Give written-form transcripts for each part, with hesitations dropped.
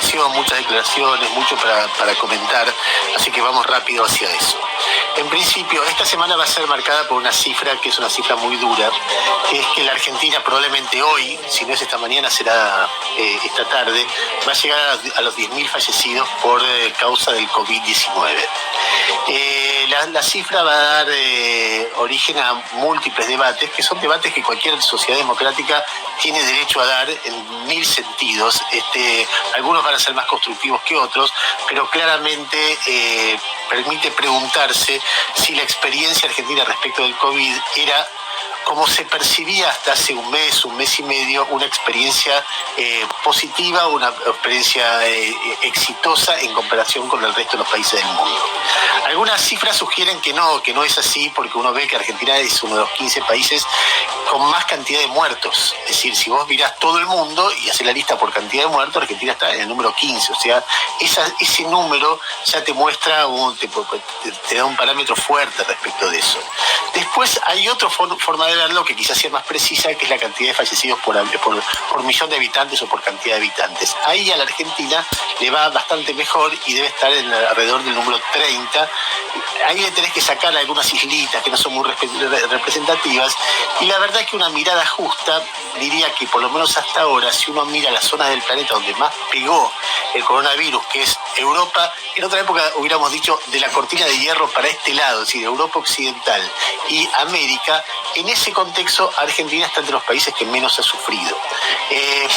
información, muchas declaraciones, mucho para comentar, así que vamos rápido hacia eso. En principio, esta semana va a ser marcada por una cifra que es una cifra muy dura, que es que la Argentina probablemente hoy, si no es esta mañana, será esta tarde, va a llegar a los 10.000 fallecidos por causa del COVID-19. La cifra va a dar origen a múltiples debates, que son debates que cualquier sociedad democrática tiene derecho a dar en mil sentidos. Algunos van a ser más constructivos que otros, pero claramente permite preguntarse si la experiencia argentina respecto del COVID era, como se percibía hasta hace un mes y medio, una experiencia positiva, una experiencia exitosa en comparación con el resto de los países del mundo. Algunas cifras sugieren que no es así, porque uno ve que Argentina es uno de los 15 países con más cantidad de muertos. Es decir, si vos mirás todo el mundo y haces la lista por cantidad de muertos, Argentina está en el número 15. O sea, ese número ya te muestra, te da un parámetro fuerte respecto de eso. Después hay otra forma de verlo que quizás sea más precisa, que es la cantidad de fallecidos por millón de habitantes o por cantidad de habitantes. Ahí a la Argentina le va bastante mejor y debe estar alrededor del número 30. Ahí le tenés que sacar algunas islitas que no son muy representativas, y la verdad es que una mirada justa diría que por lo menos hasta ahora, si uno mira las zonas del planeta donde más pegó el coronavirus, que es Europa, en otra época hubiéramos dicho de la cortina de hierro para este lado, es decir, Europa Occidental y América, en ese contexto Argentina está entre los países que menos ha sufrido,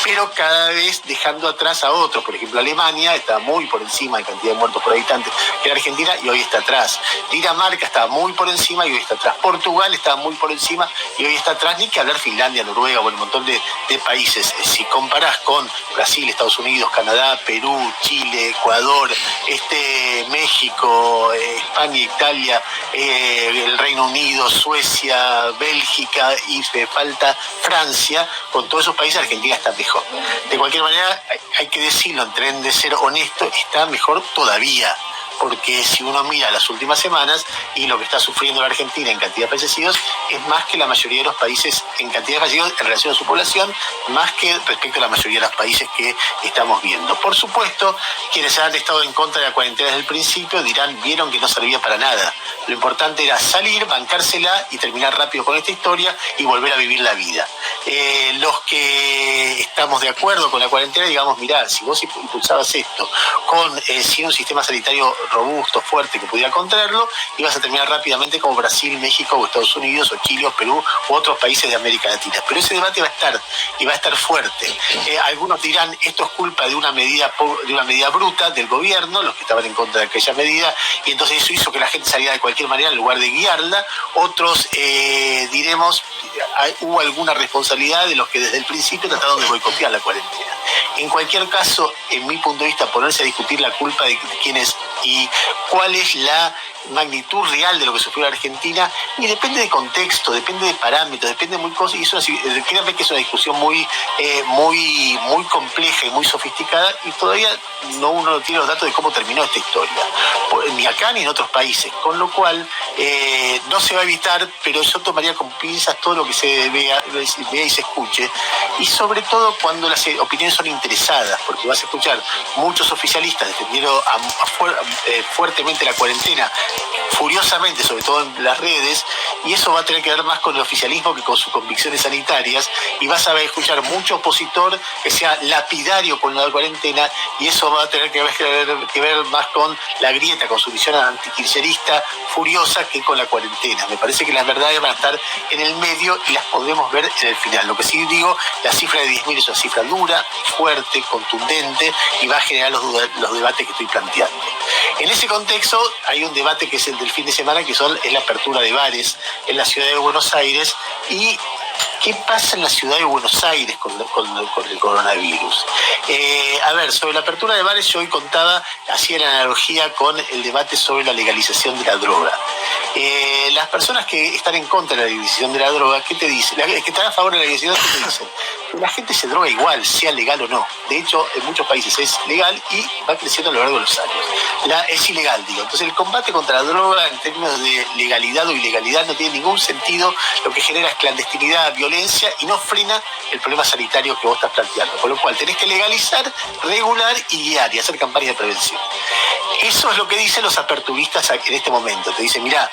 pero cada vez dejando atrás a otros. Por ejemplo, Alemania está muy por encima de cantidad de muertos por habitantes que la Argentina y hoy está atrás. Dinamarca está muy por encima y hoy está atrás. Portugal está muy por encima y hoy está atrás, ni que hablar Finlandia, Noruega, bueno, un montón de países. Si comparás con Brasil, Estados Unidos, Canadá, Perú, Chile, Ecuador, México, España, Italia, el Reino Unido, Suecia, Bélgica y falta Francia, con todos esos países Argentina está mejor. De cualquier manera, hay que decirlo, en tren de ser honesto, está mejor todavía, porque si uno mira las últimas semanas y lo que está sufriendo la Argentina en cantidad de fallecidos es más que la mayoría de los países en cantidad de fallecidos en relación a su población, más que respecto a la mayoría de los países que estamos viendo. Por supuesto, quienes han estado en contra de la cuarentena desde el principio vieron que no servía para nada. Lo importante era salir, bancársela y terminar rápido con esta historia y volver a vivir la vida. Los que estamos de acuerdo con la cuarentena, digamos, mirá, si vos impulsabas esto sin un sistema sanitario robusto, fuerte, que pudiera contraerlo, ibas a terminar rápidamente como Brasil, México o Estados Unidos o Chile o Perú u otros países de América Latina. Pero ese debate va a estar y va a estar fuerte. Algunos dirán, esto es culpa de una medida bruta del gobierno, los que estaban en contra de aquella medida, y entonces eso hizo que la gente saliera de cualquier manera en lugar de guiarla. Otros diremos, hubo alguna responsabilidad de los que desde el principio trataron de boicotear la cuarentena. En cualquier caso, en mi punto de vista, ponerse a discutir la culpa de quién es y cuál es la magnitud real de lo que sufrió la Argentina, y depende de contexto, depende de parámetros, depende de muy cosas, y créanme que es una discusión muy compleja y muy sofisticada, y todavía uno no tiene los datos de cómo terminó esta historia, ni acá ni en otros países, con lo cual no se va a evitar, pero yo tomaría con pinzas todo lo que se vea y se escuche, y sobre todo cuando las opiniones son interesadas, porque vas a escuchar muchos oficialistas defendiendo fuertemente la cuarentena, furiosamente, sobre todo en las redes, y eso va a tener que ver más con el oficialismo que con sus convicciones sanitarias, y vas a escuchar mucho opositor que sea lapidario con la cuarentena, y eso va a tener que ver más con la grieta, con su visión antikirchnerista furiosa, que con la cuarentena. Me parece que las verdades van a estar en el medio y las podremos ver en el final. Lo que sí digo, la cifra de 10.000 es una cifra dura, fuerte, contundente, y va a generar los debates que estoy planteando. En ese contexto hay un debate que es el del fin de semana, que es la apertura de bares en la ciudad de Buenos Aires. ¿Y qué pasa en la ciudad de Buenos Aires con el coronavirus? Sobre la apertura de bares, yo hoy hacía la analogía con el debate sobre la legalización de la droga. Las personas que están en contra de la legalización de la droga, ¿qué te dicen? Las que están a favor de la legalización, ¿qué te dicen? la gente se droga igual, sea legal o no. De hecho, en muchos países es legal y va creciendo a lo largo de los años. Es ilegal, digo. Entonces el combate contra la droga en términos de legalidad o ilegalidad no tiene ningún sentido. Lo que genera es clandestinidad, violencia y no frena el problema sanitario que vos estás planteando. Con lo cual tenés que legalizar, regular y guiar y hacer campañas de prevención. Eso es lo que dicen los aperturistas en este momento. Te dicen, mirá,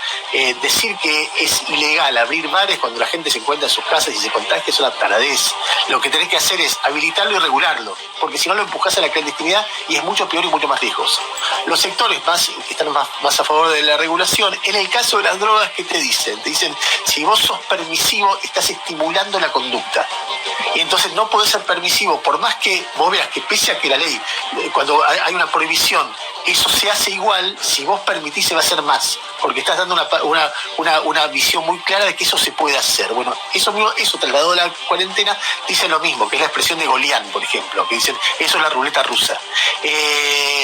decir que es ilegal abrir bares cuando la gente se encuentra en sus casas y se contagia es una taradez. Lo que tenés que hacer es habilitarlo y regularlo, porque si no lo empujás a la clandestinidad y es mucho peor y mucho más riesgoso. Los sectores que están más a favor de la regulación, en el caso de las drogas, ¿qué te dicen? Te dicen, si vos sos permisivo, estás estimulando la conducta. Y entonces no podés ser permisivo, por más que vos veas que pese a que la ley, cuando hay una prohibición, eso se hace igual, si vos permitís se va a hacer más, porque estás dando una visión muy clara de que eso se puede hacer. Bueno, eso trasladado a la cuarentena dice lo mismo, que es la expresión de Golián, por ejemplo, que dicen, eso es la ruleta rusa.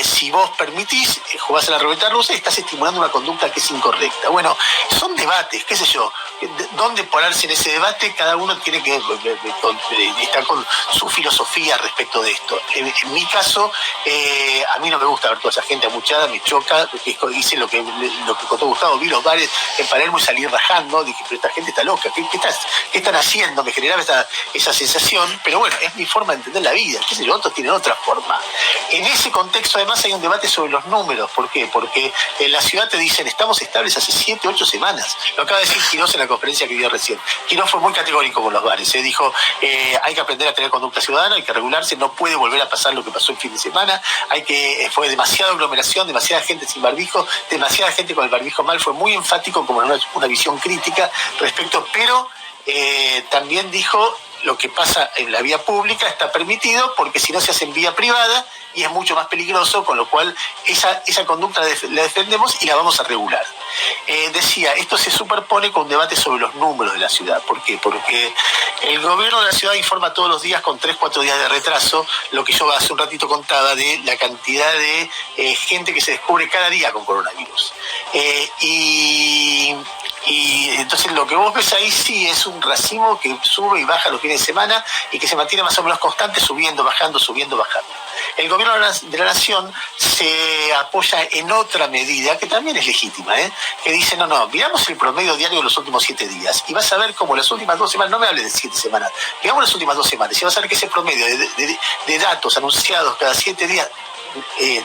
Si vos permitís, jugás a la ruleta rusa y estás estimulando una conducta que es incorrecta. Bueno, son debates, qué sé yo, dónde ponerse en ese debate, cada uno tiene que estar con su filosofía respecto de esto. En mi caso, a mí no me gusta ver toda esa gente amuchada, me choca, hice lo que contó Gustavo, vi los bares en Palermo y salí rajando, dije, pero esta gente está loca, ¿qué están haciendo? Me generaba esa sensación, pero bueno, es mi forma de entender la vida, qué sé yo, otros tienen otra forma. En ese contexto además hay un debate sobre los números. ¿Por qué? Porque en la ciudad te dicen, estamos estables hace 7, 8 semanas. Lo acaba de decir Quirós en la conferencia que dio recién. Quirós fue muy categórico con los bares, dijo, hay que aprender a tener conducta ciudadana, hay que regularse, no puede volver a pasar lo que pasó el fin de semana, fue demasiada aglomeración, demasiada gente sin barbijo, demasiada gente con el barbijo mal, fue muy enfático como una visión crítica respecto, pero también dijo, lo que pasa en la vía pública está permitido porque si no se hace en vía privada y es mucho más peligroso, con lo cual esa conducta la defendemos y la vamos a regular. Decía, esto se superpone con un debate sobre los números de la ciudad. ¿Por qué? Porque el gobierno de la ciudad informa todos los días con 3-4 días de retraso, lo que yo hace un ratito contaba de la cantidad de gente que se descubre cada día con coronavirus. Y entonces lo que vos ves ahí sí es un racimo que sube y baja los fines de semana y que se mantiene más o menos constante, subiendo, bajando, subiendo, bajando. El gobierno de la nación se apoya en otra medida que también es legítima, que dice, no, miramos el promedio diario de los últimos 7 días y vas a ver cómo las últimas 2 semanas, no me hables de 7 semanas, digamos las últimas 2 semanas, y vas a ver que ese promedio de datos anunciados cada 7 días,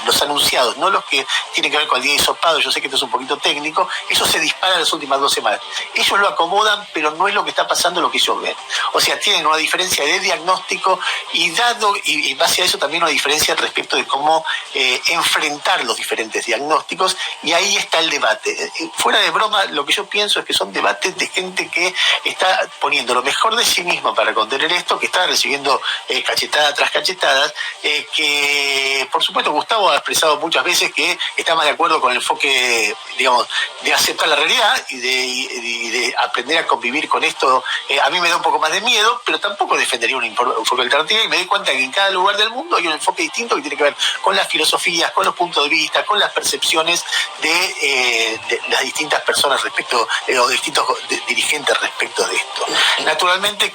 los anunciados, no los que tienen que ver con el día hisopado, yo sé que esto es un poquito técnico, eso se dispara en las últimas 2 semanas. Ellos lo acomodan, pero no es lo que está pasando, lo que ellos ven. O sea, tienen una diferencia de diagnóstico y en base a eso también una diferencia respecto de cómo enfrentar los diferentes diagnósticos, y ahí está el debate. Fuera de broma, lo que yo pienso es que son debates de gente que está poniendo lo mejor de sí misma para contener esto, que está recibiendo cachetada tras cachetadas, que por supuesto Gustavo ha expresado muchas veces que está más de acuerdo con el enfoque, digamos, de aceptar la realidad y de aprender a convivir con esto. A mí me da un poco más de miedo, pero tampoco defendería un enfoque alternativo, y me doy cuenta que en cada lugar del mundo hay un enfoque distinto que tiene que ver con las filosofías, con los puntos de vista, con las percepciones de las distintas personas respecto, o distintos dirigentes respecto de esto. Naturalmente,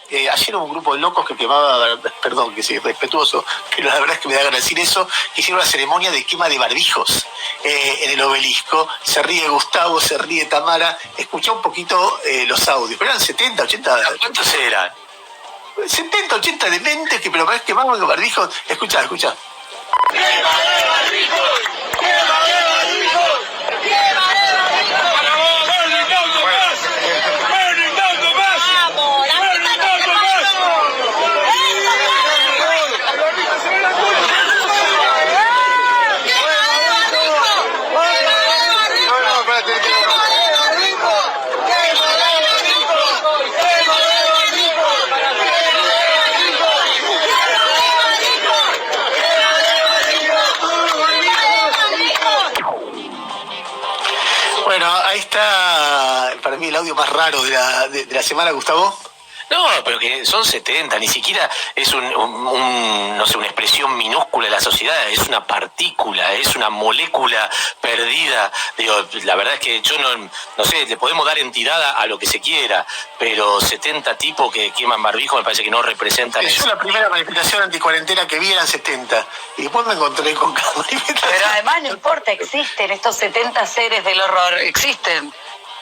ayer hubo un grupo de locos que quemaba, perdón que sea irrespetuoso, pero la verdad es que me da ganas de decir eso, que hicieron una ceremonia de quema de barbijos en el obelisco. Se ríe Gustavo, se ríe Tamara. Escuchá un poquito los audios, pero eran 70, 80. ¿Cuántos eran? 70, 80 dementes que pero parece que quemaban los barbijos. Escuchá. ¡Quema de barbijos! ¡Quema de barbijos! ¡Quema de barbijos! ¡Para vos! ¡Burning más! ¡Burning más! ¡Vamos! ¡Burning Bueno, ahí está para mí el audio más raro de la semana, Gustavo. No, pero que son 70, ni siquiera es no sé, una expresión minúscula de la sociedad, es una partícula, es una molécula perdida. Digo, la verdad es que yo no sé, le podemos dar entidad a lo que se quiera, pero 70 tipos que queman barbijo me parece que no representan eso. Yo la primera manifestación anticuarentena que vi eran 70, y después me encontré con cada manifestación. Pero además no importa, existen estos 70 seres del horror, existen.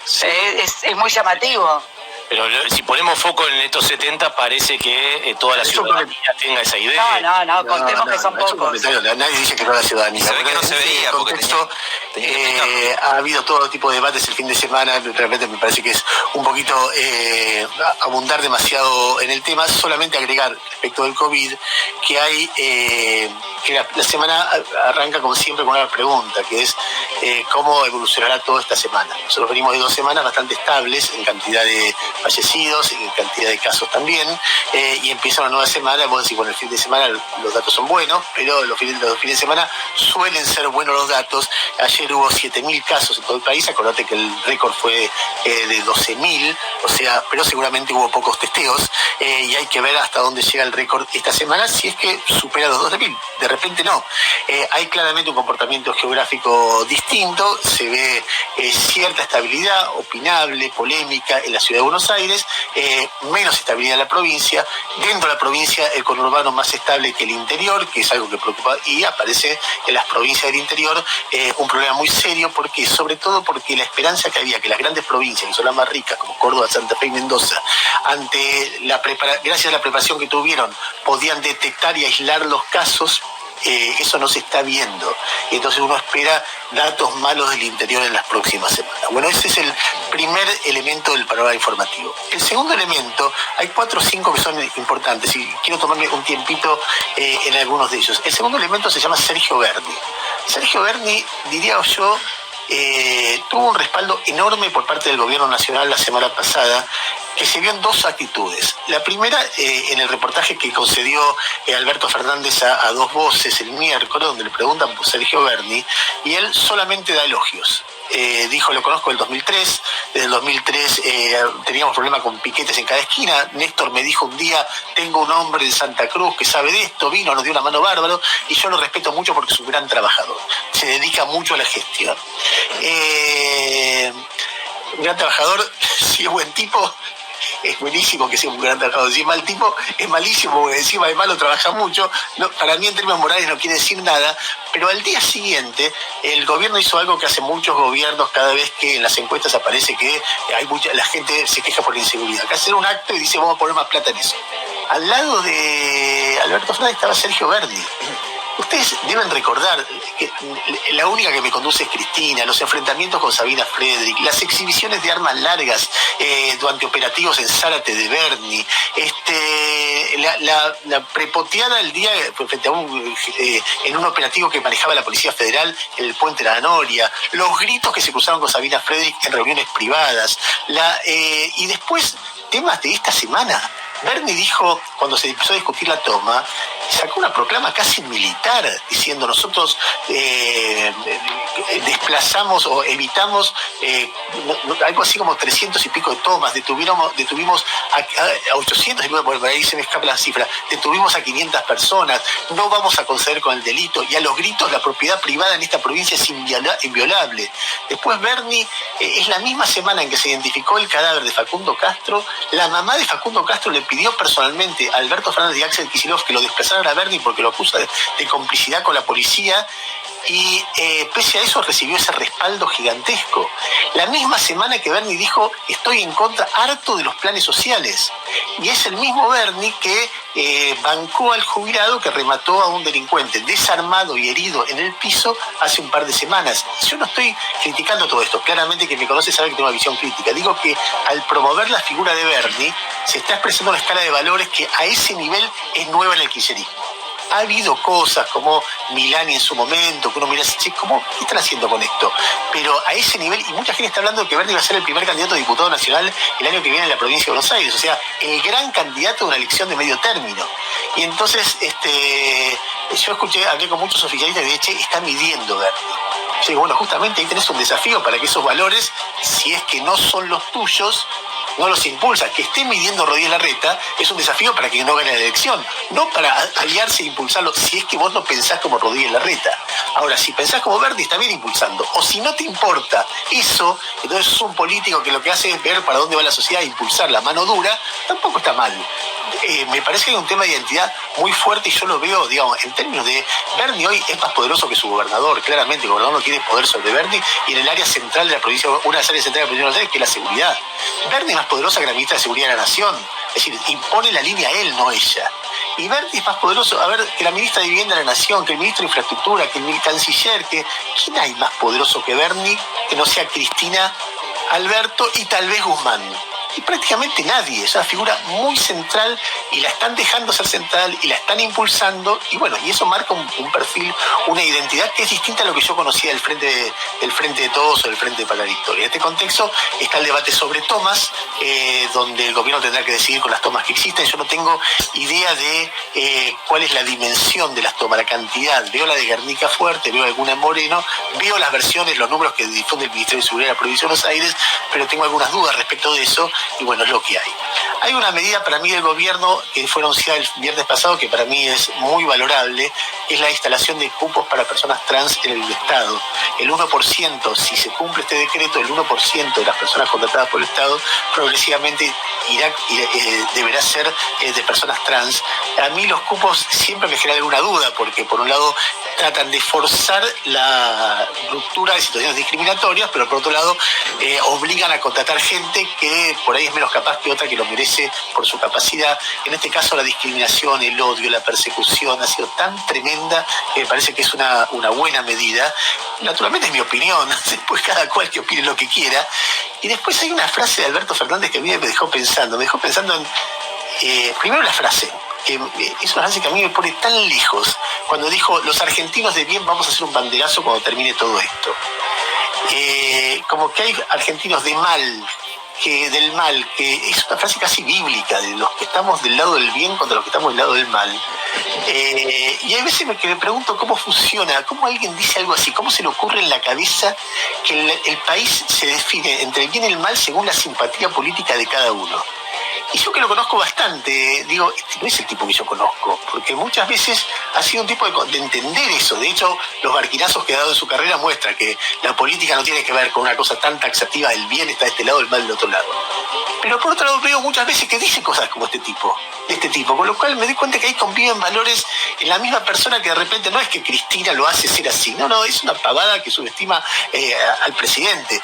Sí. Es muy llamativo. Pero si ponemos foco en estos 70, parece que toda la ciudadanía tenga esa idea. No, contemos que son pocos. Nadie dice que no la ciudadanía. Se ve que no se veía, porque ha habido todo tipo de debates el fin de semana. Realmente me parece que es un poquito abundar demasiado en el tema. Solamente agregar respecto del COVID que hay que la semana arranca como siempre con una pregunta, que es cómo evolucionará toda esta semana. Nosotros venimos de 2 semanas bastante estables en cantidad de fallecidos, en cantidad de casos también, y empieza una nueva semana. Vos decís, bueno, el fin de semana los datos son buenos, pero los fines de semana suelen ser buenos los datos. Ayer hubo 7.000 casos en todo el país, acordate que el récord fue de 12.000, o sea, pero seguramente hubo pocos testeos, y hay que ver hasta dónde llega el récord esta semana, si es que supera los 12.000. De repente no. Hay claramente un comportamiento geográfico distinto, se ve cierta estabilidad opinable, polémica en la ciudad de Buenos Aires, menos estabilidad en la provincia. Dentro de la provincia, el conurbano más estable que el interior, que es algo que preocupa, y aparece en las provincias del interior un problema muy serio, porque sobre todo porque la esperanza que había que las grandes provincias, que son las más ricas, como Córdoba, Santa Fe y Mendoza, gracias a la preparación que tuvieron, podían detectar y aislar los casos. Eso no se está viendo, y entonces uno espera datos malos del interior en las próximas semanas. Bueno, ese es el primer elemento del panorama informativo. El segundo elemento, hay 4 o 5 que son importantes y quiero tomarme un tiempito en algunos de ellos. El segundo elemento se llama Sergio Berni. Sergio Berni, diría yo, tuvo un respaldo enorme por parte del gobierno nacional la semana pasada, que se vio en 2 actitudes. La primera, en el reportaje que concedió Alberto Fernández a 2 Voces el miércoles, donde le preguntan por Sergio Berni, y él solamente da elogios. Dijo, lo conozco del 2003, desde el 2003 teníamos problemas con piquetes en cada esquina. Néstor me dijo un día, tengo un hombre de Santa Cruz que sabe de esto, vino, nos dio una mano bárbaro, y yo lo respeto mucho porque es un gran trabajador, se dedica mucho a la gestión. Un gran trabajador, si es buen tipo, es buenísimo que sea un gran trabajador. Si es mal tipo, es malísimo, porque encima de malo trabaja mucho. No, para mí, en términos morales, no quiere decir nada. Pero al día siguiente, el gobierno hizo algo que hacen muchos gobiernos cada vez que en las encuestas aparece que la gente se queja por la inseguridad. Que hacer un acto y dice, vamos a poner más plata en eso. Al lado de Alberto Fernández estaba Sergio Berni. Ustedes deben recordar que la única que me conduce es Cristina, los enfrentamientos con Sabina Frederick, las exhibiciones de armas largas durante operativos en Zárate de Berni, la prepoteada el día frente a en un operativo que manejaba la Policía Federal en el Puente de la Noria, los gritos que se cruzaron con Sabina Frederick en reuniones privadas, y después temas de esta semana. Berni dijo, cuando se empezó a discutir la toma, sacó una proclama casi militar, diciendo nosotros desplazamos o evitamos algo así como 300 y pico de tomas, detuvimos a 800 y pico, por ahí se me escapa la cifra, detuvimos a 500 personas, no vamos a conceder con el delito, y a los gritos la propiedad privada en esta provincia es inviolable. Después Berni, es la misma semana en que se identificó el cadáver de Facundo Castro, la mamá de Facundo Castro le pidió personalmente a Alberto Fernández y Axel Kicillof que lo desplazaran a Berni porque lo acusa de complicidad con la policía, y pese a eso recibió ese respaldo gigantesco. La misma semana que Berni dijo, estoy en contra, harto de los planes sociales, y es el mismo Berni que bancó al jubilado que remató a un delincuente desarmado y herido en el piso hace un par de semanas. Yo no estoy criticando todo esto, claramente quien me conoce sabe que tengo una visión crítica. Digo que al promover la figura de Berni se está expresando una escala de valores que a ese nivel es nueva en el kirchnerismo. Ha habido cosas como Milani en su momento, que uno mira, che, ¿qué están haciendo con esto? Pero a ese nivel, y mucha gente está hablando de que Berni va a ser el primer candidato a diputado nacional el año que viene en la provincia de Buenos Aires, o sea, el gran candidato de una elección de medio término. Y entonces, yo hablé con muchos oficialistas de che, está midiendo Berni. Yo digo, bueno, justamente ahí tenés un desafío para que esos valores, si es que no son los tuyos, no los impulsa. Que esté midiendo Rodríguez Larreta es un desafío para que no gane la elección, no para aliarse e impulsarlo, si es que vos no pensás como Rodríguez Larreta. Ahora, si pensás como Bernie, está bien impulsando. O si no te importa eso, entonces es un político que lo que hace es ver para dónde va la sociedad e impulsar la mano dura, tampoco está mal. Me parece que hay un tema de identidad muy fuerte y yo lo veo, digamos, en términos de Bernie hoy es más poderoso que su gobernador, claramente. El gobernador no tiene poder sobre Bernie y en el área central de la provincia, una de las áreas centrales de la provincia de Buenos Aires, que es la seguridad. Bernie es más poderosa que la ministra de Seguridad de la Nación, es decir, impone la línea él, no ella. Y Bernie es más poderoso, a ver, que la ministra de Vivienda de la Nación, que el ministro de Infraestructura, que el canciller, ¿quién hay más poderoso que Bernie que no sea Cristina, Alberto y tal vez Guzmán? Y prácticamente nadie, es una figura muy central y la están dejando ser central y la están impulsando y bueno, y eso marca un perfil, una identidad que es distinta a lo que yo conocía del Frente de Todos o del Frente para la Victoria. En este contexto está el debate sobre tomas, donde el gobierno tendrá que decidir con las tomas que existen. Yo no tengo idea de cuál es la dimensión de las tomas, la cantidad. Veo la de Guernica fuerte, veo alguna en Moreno, veo las versiones, los números que difunde el Ministerio de Seguridad de la Provincia de Buenos Aires, pero tengo algunas dudas respecto de eso. Y bueno, es lo que hay. Hay una medida para mí del gobierno que fue anunciada el viernes pasado que para mí es muy valorable, es la instalación de cupos para personas trans en el Estado. El 1%, si se cumple este decreto, el 1% de las personas contratadas por el Estado progresivamente deberá ser de personas trans. A mí los cupos siempre me generan alguna duda porque por un lado tratan de forzar la ruptura de situaciones discriminatorias, pero por otro lado obligan a contratar gente que por ahí es menos capaz que otra que lo merece por su capacidad. En este caso la discriminación, el odio, la persecución ha sido tan tremenda que me parece que es una buena medida. Naturalmente es mi opinión, después cada cual que opine lo que quiera. Y después hay una frase de Alberto Fernández que a mí me dejó pensando en, primero la frase, que es una frase que a mí me pone tan lejos, cuando dijo, los argentinos de bien vamos a hacer un banderazo cuando termine todo esto. Como que hay argentinos de mal, del mal, que es una frase casi bíblica, de los que estamos del lado del bien contra los que estamos del lado del mal. Y hay veces que me pregunto cómo funciona, cómo alguien dice algo así, cómo se le ocurre en la cabeza que el país se define entre el bien y el mal según la simpatía política de cada uno. Y yo que lo conozco bastante, digo, este no es el tipo que yo conozco, porque muchas veces ha sido un tipo de entender eso. De hecho, los barquinazos que ha dado en su carrera muestran que la política no tiene que ver con una cosa tan taxativa, el bien está de este lado, el mal del otro lado. Pero por otro lado veo muchas veces que dice cosas como de este tipo, con lo cual me doy cuenta que ahí conviven valores en la misma persona que de repente no es que Cristina lo hace ser así, no, es una pavada que subestima al presidente.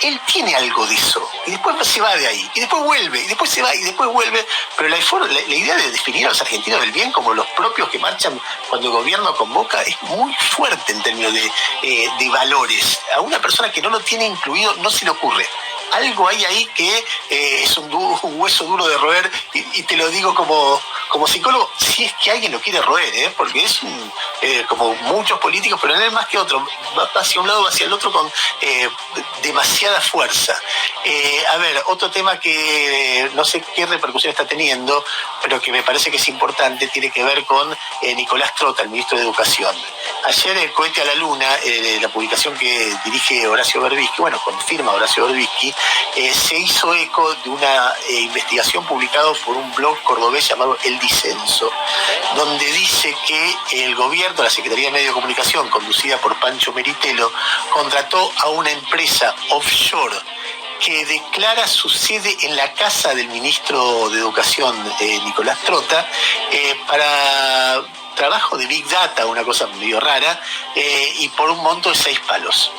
Él tiene algo de eso, y después se va de ahí, y después vuelve, y después se va, y después vuelve, pero la idea de definir a los argentinos del bien como los propios que marchan cuando el gobierno convoca es muy fuerte en términos de valores. A una persona que no lo tiene incluido no se le ocurre. Algo hay ahí que es un hueso duro de roer, y te lo digo como psicólogo, si es que alguien lo quiere roer, porque es como muchos políticos, pero en él más que otro, va hacia un lado, va hacia el otro con demasiada fuerza. A ver, otro tema que no sé qué repercusión está teniendo, pero que me parece que es importante, tiene que ver con Nicolás Trota, el ministro de Educación. Ayer el cohete a la luna, la publicación que dirige Horacio Berbisky, confirma Horacio Berbisky, se hizo eco de una investigación publicada por un blog cordobés llamado El Disenso, donde dice que el gobierno, la Secretaría de Medio de Comunicación, conducida por Pancho Meritelo, contrató a una empresa offshore que declara su sede en la casa del ministro de Educación, Nicolás Trota, para trabajo de Big Data, una cosa medio rara, y por un monto de 6 palos.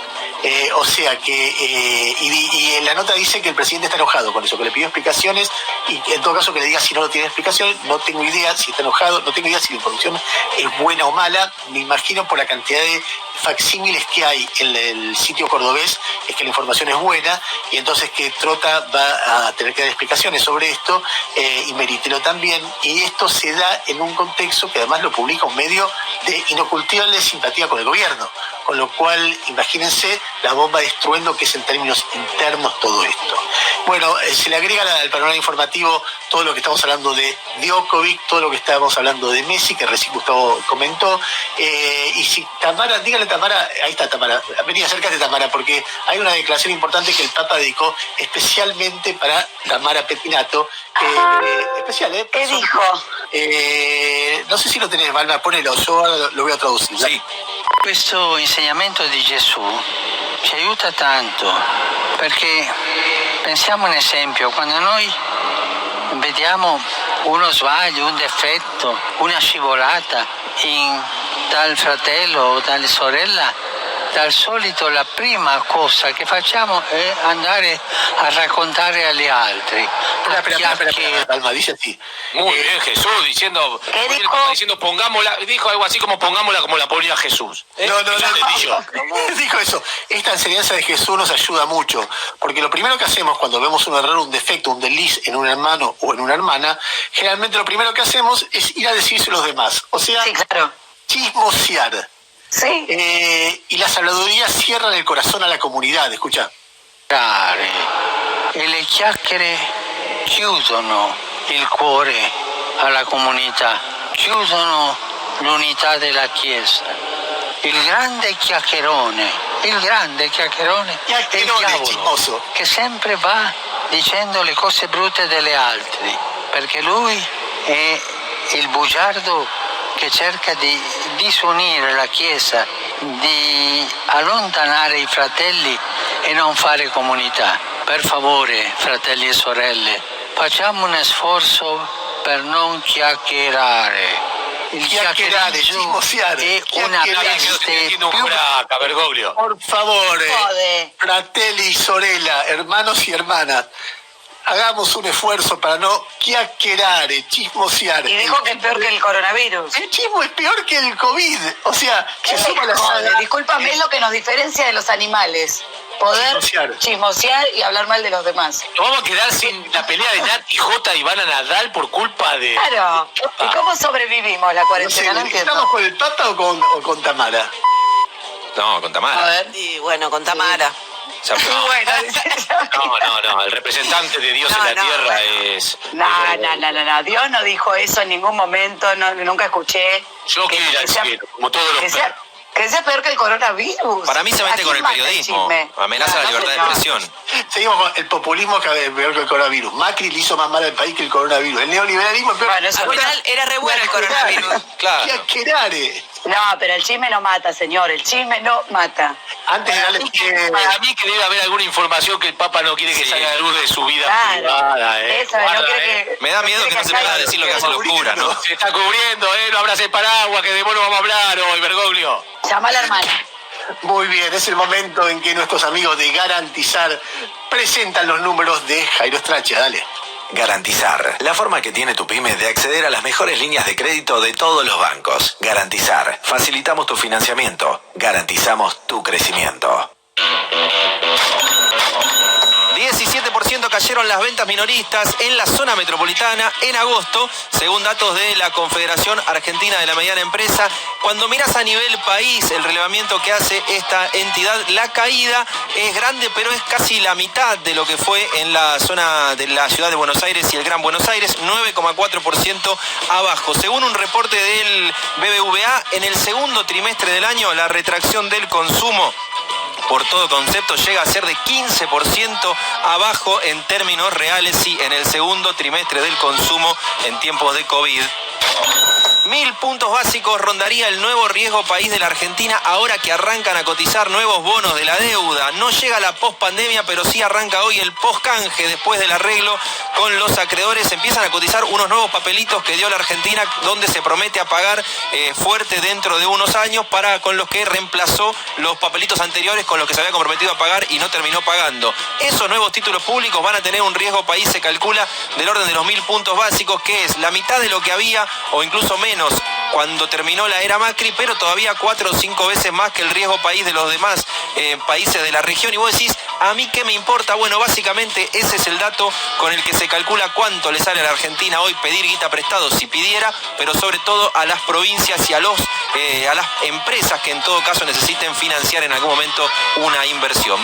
O sea que, y en la nota dice que el presidente está enojado con eso, que le pidió explicaciones, y en todo caso que le diga si no tiene explicaciones. No tengo idea si está enojado, no tengo idea si la información es buena o mala. Me imagino por la cantidad de facsímiles que hay en el sitio cordobés, es que la información es buena, y entonces que Trota va a tener que dar explicaciones sobre esto, y Meritelo también, y esto se da en un contexto que además lo publica un medio de inocultable simpatía con el gobierno, con lo cual imagínense la bomba de estruendo que es en términos internos todo esto. Bueno, se le agrega al panorama informativo todo lo que estamos hablando de Djokovic, todo lo que estábamos hablando de Messi, que recién Gustavo comentó, y si Tamara, dígale Tamara, ahí está Tamara, vení, acércate Tamara, porque hay una declaración importante que el Papa dedicó especialmente para Tamara Pettinato, especial, ¿eh? ¿Qué dijo? No sé si lo tenés, Valma, ponelo, yo ahora lo voy a traducir. Sí. Questo insegnamento di Gesù ci aiuta tanto, perché pensiamo un esempio, quando noi vediamo uno sbaglio, un difetto, una scivolata dal fratello o dalla sorella, dal solito la prima cosa che facciamo è andare a raccontare agli altri. Espera, Valma, dice así. Muy bien, Jesús diciendo, ¿Qué dijo? diciendo pongámosla, dijo algo así como pongámosla como la ponía Jesús. No, Eso entendí yo. dijo eso. Esta enseñanza de Jesús nos ayuda mucho, porque lo primero que hacemos cuando vemos un error, un defecto, un desliz en un hermano o en una hermana, generalmente lo primero que hacemos es ir a decirse a los demás. O sea, Sí, claro. chismosear. Sí. Y las habladurías cierran el corazón a la comunidad, escucha. E le chiacchiere chiudono il cuore alla comunità, chiudono l'unità della Chiesa. Il grande chiacchierone è il Chiacchierone, diavolo, chismoso. che sempre va dicendo le cose brutte delle altre, perché lui è il bugiardo che cerca di disunire la Chiesa, di allontanare i fratelli e non fare comunità. Per favore, fratelli e sorelle, facciamo un sforzo per non chiacchierare. Il Chiacchierare, chiacchieraggio chismoseare, è una chiacchierare. peste Tiene un più curaca, Bergoglio. Por favor, Jode. fratelli y sorella, hermanos y hermanas, hagamos un esfuerzo para no chiacchierare, chismosear. Y dijo que es peor que el coronavirus. El chismo es peor que el COVID. O sea, se suma la Jode, saga. discúlpame, es lo que nos diferencia de los animales. Poder chismosear y hablar mal de los demás. Nos vamos a quedar sin la pelea de Nati J y Ivana Nadal por culpa de... Claro. ¿Y cómo sobrevivimos la No sé, cuarentena? No entiendo. ¿estamos con el Papa o con Tamara? No, con Tamara. A ver. Y bueno, con Tamara. Ya- Bueno, No, el representante de Dios en No, la no, tierra bueno. es... no. Dios no dijo eso en ningún momento, nunca escuché. Yo quiero ir al sea- cielo, como todos que los sea, que sea peor que el coronavirus. Para mí se mete ¿A con quién el mata periodismo, chisme? amenaza la No, libertad de señor. expresión. Seguimos con el populismo que es peor que el coronavirus. Macri le hizo más mal al país que el coronavirus. El neoliberalismo es peor. Bueno, eso Al final era re bueno el coronavirus. Claro. Chiacchierare. No, pero el chisme no mata, señor. El chisme no mata. Antes de darle... Para mí que debe haber alguna información que el Papa no quiere que salga a la luz de su vida Claro. privada. Eso, no Guarda, quiere que... Me da miedo que no se pueda decir lo que hace locura, ¿no? Se está cubriendo, no abras el paraguas, que de vos no vamos a hablar hoy, Bergoglio. Llama a la hermana. Muy bien, es el momento en que nuestros amigos de Garantizar presentan los números de Jairo Straccia. Dale. Garantizar, la forma que tiene tu pyme de acceder a las mejores líneas de crédito de todos los bancos. Garantizar, facilitamos tu financiamiento, garantizamos tu crecimiento. 17% cayeron las ventas minoristas en la zona metropolitana en agosto, según datos de la Confederación Argentina de la Mediana Empresa. Cuando miras a nivel país el relevamiento que hace esta entidad, la caída es grande, pero es casi la mitad de lo que fue en la zona de la ciudad de Buenos Aires y el Gran Buenos Aires, 9,4% abajo. Según un reporte del BBVA, en el segundo trimestre del año, la retracción del consumo por todo concepto llega a ser de 15% abajo en términos reales, sí, en el segundo trimestre del consumo en tiempos de COVID. 1000 puntos básicos rondaría el nuevo riesgo país de la Argentina ahora que arrancan a cotizar nuevos bonos de la deuda. No llega la pospandemia, pero sí arranca hoy el postcanje después del arreglo con los acreedores. Empiezan a cotizar unos nuevos papelitos que dio la Argentina donde se promete a pagar fuerte dentro de unos años con los que reemplazó los papelitos anteriores con los que se había comprometido a pagar y no terminó pagando. Esos nuevos títulos públicos van a tener un riesgo país, se calcula, del orden de los 1000 puntos básicos, que es la mitad de lo que había o incluso menos cuando terminó la era Macri, pero todavía 4 o 5 veces más que el riesgo país de los demás países de la región. Y vos decís, ¿a mí qué me importa? Bueno, básicamente ese es el dato con el que se calcula cuánto le sale a la Argentina hoy pedir guita prestado si pidiera, pero sobre todo a las provincias y a las empresas que en todo caso necesiten financiar en algún momento una inversión.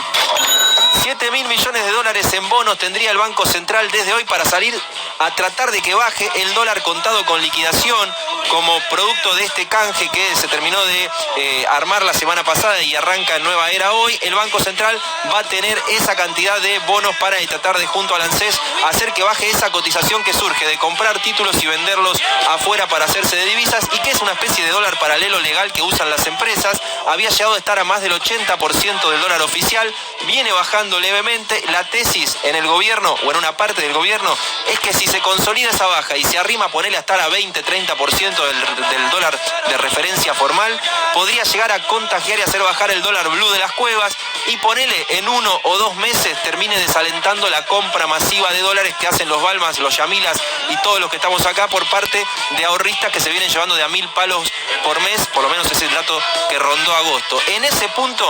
7.000 millones de dólares en bonos tendría el Banco Central desde hoy para salir a tratar de que baje el dólar contado con liquidación como producto de este canje que se terminó de armar la semana pasada y arranca en nueva era hoy. El Banco Central va a tener esa cantidad de bonos para tratar de, junto al ANSES, hacer que baje esa cotización que surge de comprar títulos y venderlos afuera para hacerse de divisas, y que es una especie de dólar paralelo legal que usan las empresas. Había llegado a estar a más del 80% del dólar oficial, viene bajando levemente. La tesis en el gobierno, o en una parte del gobierno, es que si se consolida esa baja y se arrima a ponerle hasta a 20-30% del dólar de referencia formal, podría llegar a contagiar y hacer bajar el dólar blue de las cuevas, y ponele en 1 o 2 meses termine desalentando la compra masiva de dólares que hacen los Balmas, los Yamilas y todos los que estamos acá por parte de ahorristas que se vienen llevando de a 1000 palos por mes. Por lo menos es el dato que rondó agosto. En ese punto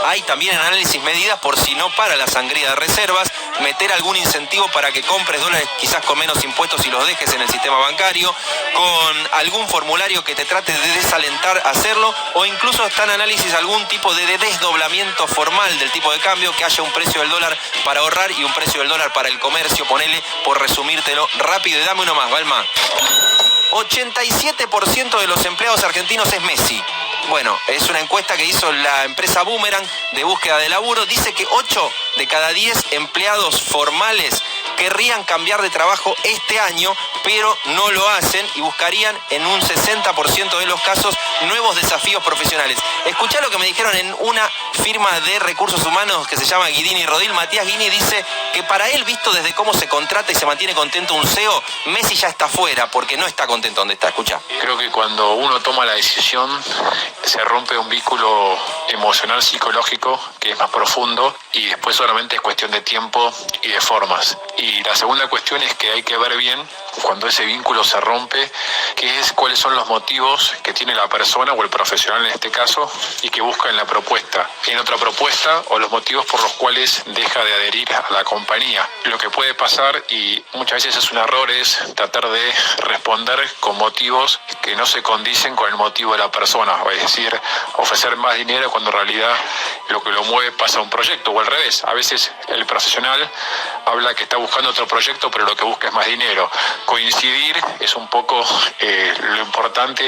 hay también en análisis medidas por si no para la sangría de reservas, meter algún incentivo para que compres dólares quizás con menos impuestos y los dejes en el sistema bancario, con algún formulario que te trate de desalentar hacerlo, o incluso está en análisis algún tipo de desdoblamiento formal del tipo de cambio, que haya un precio del dólar para ahorrar y un precio del dólar para el comercio. Ponele, por resumírtelo rápido, y dame uno más, Balma. 87% de los empleados argentinos es Messi. Bueno, es una encuesta que hizo la empresa Boomerang de búsqueda de laburo. Dice que 8 de cada 10 empleados formales querrían cambiar de trabajo este año, pero no lo hacen, y buscarían en un 60% de los casos nuevos desafíos profesionales. Escuchá lo que me dijeron en una firma de recursos humanos que se llama Guidini Rodil. Matías Guini dice que para él, visto desde cómo se contrata y se mantiene contento un CEO, Messi ya está fuera porque no está contento donde está. Escuchá. Creo que cuando uno toma la decisión se rompe un vínculo emocional, psicológico, que es más profundo, y después solamente es cuestión de tiempo y de formas. Y la segunda cuestión es que hay que ver bien, cuando ese vínculo se rompe, cuáles son los motivos que tiene la persona o el profesional en este caso, y que busca en la propuesta, en otra propuesta, o los motivos por los cuales deja de adherir a la compañía. Lo que puede pasar, y muchas veces es un error, es tratar de responder con motivos que no se condicen con el motivo de la persona, es decir, ofrecer más dinero cuando en realidad lo que lo mueve pasa a un proyecto, o al revés. A veces el profesional habla que está buscando otro proyecto, pero lo que busca es más dinero. Coincidir es un poco lo importante,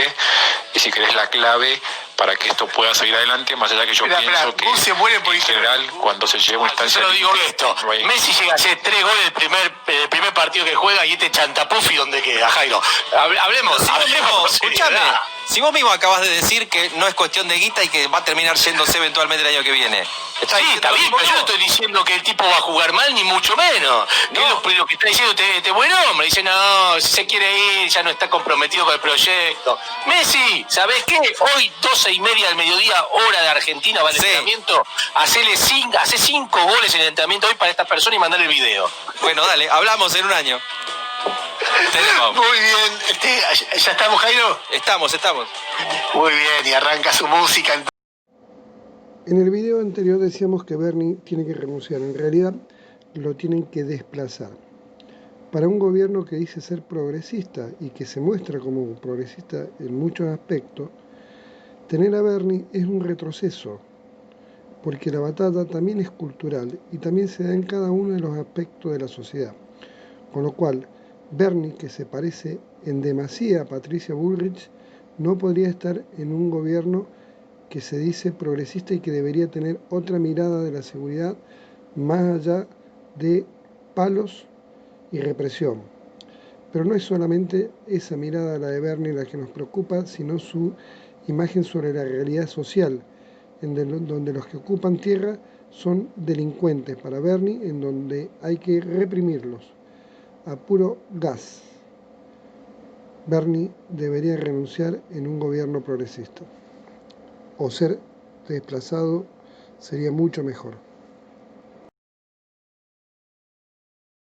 y si querés la clave para que esto pueda seguir adelante, más allá que yo pienso que en general cuando se llega a una instancia... Yo lo digo esto, Messi llega a hacer 3 goles el primer partido que juega, y este chantapufi donde queda, Jairo. Hablemos, escúchame. Si vos mismo acabas de decir que no es cuestión de guita y que va a terminar yéndose eventualmente el año que viene. Sí, está bien, pero yo no estoy diciendo que el tipo va a jugar mal, ni mucho menos. No. Lo que está diciendo este buen hombre. Dice, no, si se quiere ir, ya no está comprometido con el proyecto. Messi, ¿sabés qué? Hoy, 12:30 del mediodía, hora de Argentina, va el entrenamiento. Hace 5 goles en el entrenamiento hoy para esta persona y mandale el video. Bueno, dale, hablamos en un año. Muy bien, ¿ya estamos, Jairo? Estamos. Muy bien, y arranca su música. En el video anterior decíamos que Bernie tiene que renunciar. En realidad lo tienen que desplazar. Para un gobierno que dice ser progresista y que se muestra como progresista en muchos aspectos, tener a Bernie es un retroceso, porque la batalla también es cultural y también se da en cada uno de los aspectos de la sociedad. Con lo cual, Bernie, que se parece en demasía a Patricia Bullrich, no podría estar en un gobierno que se dice progresista y que debería tener otra mirada de la seguridad más allá de palos y represión. Pero no es solamente esa mirada, la de Bernie, la que nos preocupa, sino su imagen sobre la realidad social, donde los que ocupan tierra son delincuentes para Bernie, en donde hay que reprimirlos a puro gas. Bernie debería renunciar en un gobierno progresista, o ser desplazado sería mucho mejor.